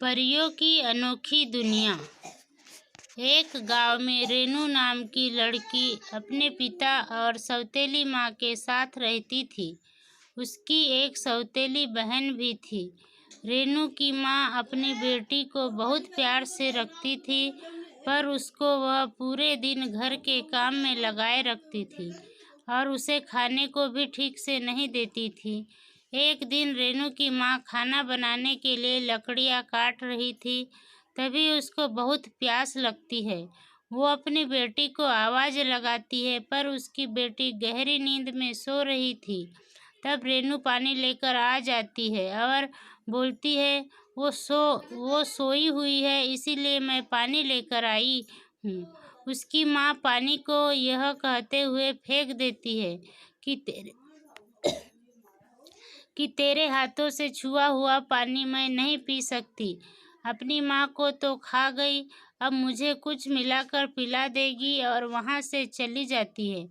परियों की अनोखी दुनिया। एक गांव में रेनू नाम की लड़की अपने पिता और सौतेली माँ के साथ रहती थी। उसकी एक सौतेली बहन भी थी। रेनू की माँ अपनी बेटी को बहुत प्यार से रखती थी, पर उसको वह पूरे दिन घर के काम में लगाए रखती थी और उसे खाने को भी ठीक से नहीं देती थी। एक दिन रेनू की माँ खाना बनाने के लिए लकड़ियाँ काट रही थी। तभी उसको बहुत प्यास लगती है। वो अपनी बेटी को आवाज़ लगाती है, पर उसकी बेटी गहरी नींद में सो रही थी। तब रेनू पानी लेकर आ जाती है और बोलती है, वो सोई हुई है, इसीलिए मैं पानी लेकर आई हूँ। उसकी माँ पानी को यह कहते हुए फेंक देती है कि तेरे हाथों से छुआ हुआ पानी मैं नहीं पी सकती। अपनी माँ को तो खा गई, अब मुझे कुछ मिलाकर पिला देगी और वहाँ से चली जाती है।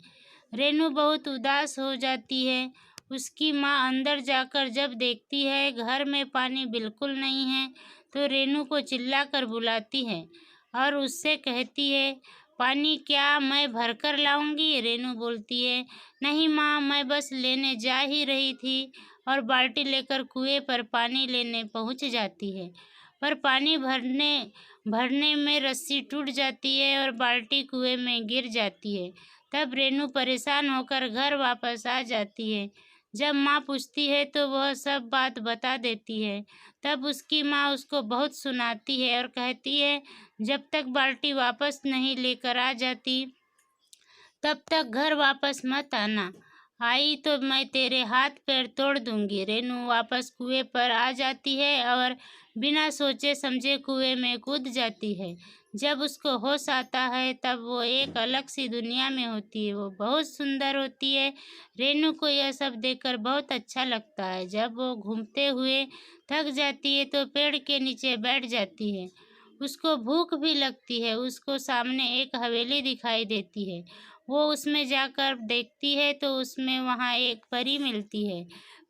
रेनू बहुत उदास हो जाती है। उसकी माँ अंदर जाकर जब देखती है घर में पानी बिल्कुल नहीं है, तो रेनू को चिल्लाकर बुलाती है और उससे कहती है, पानी क्या मैं भरकर लाऊंगी? रेनू बोलती है, नहीं माँ, मैं बस लेने जा ही रही थी, और बाल्टी लेकर कुएं पर पानी लेने पहुंच जाती है। पर पानी भरने में रस्सी टूट जाती है और बाल्टी कुएं में गिर जाती है। तब रेनू परेशान होकर घर वापस आ जाती है। जब माँ पूछती है तो वह सब बात बता देती है। तब उसकी माँ उसको बहुत सुनाती है और कहती है, जब तक बाल्टी वापस नहीं लेकर आ जाती तब तक घर वापस मत आना। आई तो मैं तेरे हाथ पैर तोड़ दूंगी। रेनू वापस कुएं पर आ जाती है और बिना सोचे समझे कुएं में कूद जाती है। जब उसको होश आता है तब वो एक अलग सी दुनिया में होती है। वो बहुत सुंदर होती है। रेनू को यह सब देखकर बहुत अच्छा लगता है। जब वो घूमते हुए थक जाती है तो पेड़ के नीचे बैठ जाती है। उसको भूख भी लगती है। उसको सामने एक हवेली दिखाई देती है। वो उसमें जाकर देखती है तो उसमें वहाँ एक परी मिलती है।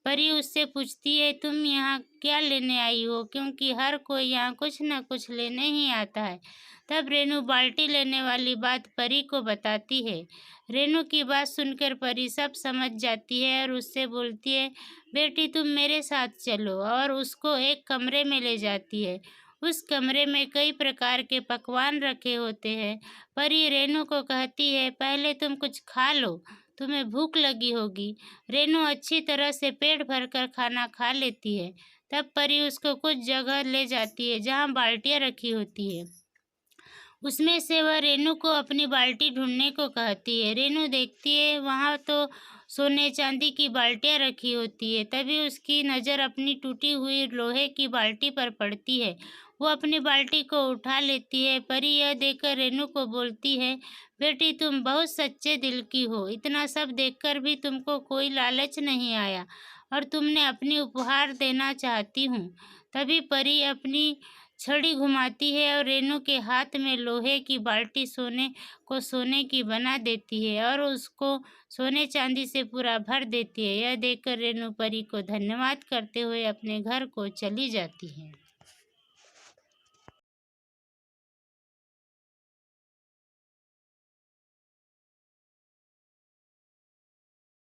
परी उससे पूछती है, तुम यहाँ क्या लेने आई हो? क्योंकि हर कोई यहाँ कुछ न कुछ लेने ही आता है। तब रेनू बाल्टी लेने वाली बात परी को बताती है। रेनू की बात सुनकर परी सब समझ जाती है और उससे बोलती है, बेटी तुम मेरे साथ चलो, और उसको एक कमरे में ले जाती है। उस कमरे में कई प्रकार के पकवान रखे होते हैं। परी रेनू को कहती है, पहले तुम कुछ खा लो, तुम्हें भूख लगी होगी। रेनू अच्छी तरह से पेट भरकर खाना खा लेती है। तब परी उसको कुछ जगह ले जाती है जहाँ बाल्टियाँ रखी होती है। उसमें से वह रेनू को अपनी बाल्टी ढूंढने को कहती है। रेनू देखती है वहाँ तो सोने चांदी की बाल्टियाँ रखी होती है। तभी उसकी नज़र अपनी टूटी हुई लोहे की बाल्टी पर पड़ती है। वो अपनी बाल्टी को उठा लेती है। परी यह देखकर रेनू को बोलती है, बेटी तुम बहुत सच्चे दिल की हो। इतना सब देखकर भी तुमको कोई लालच नहीं आया और तुमने अपनी उपहार देना चाहती हूँ। तभी परी अपनी छड़ी घुमाती है और रेनू के हाथ में लोहे की बाल्टी सोने की बना देती है और उसको सोने चांदी से पूरा भर देती है। यह देखकर रेनू परी को धन्यवाद करते हुए अपने घर को चली जाती है।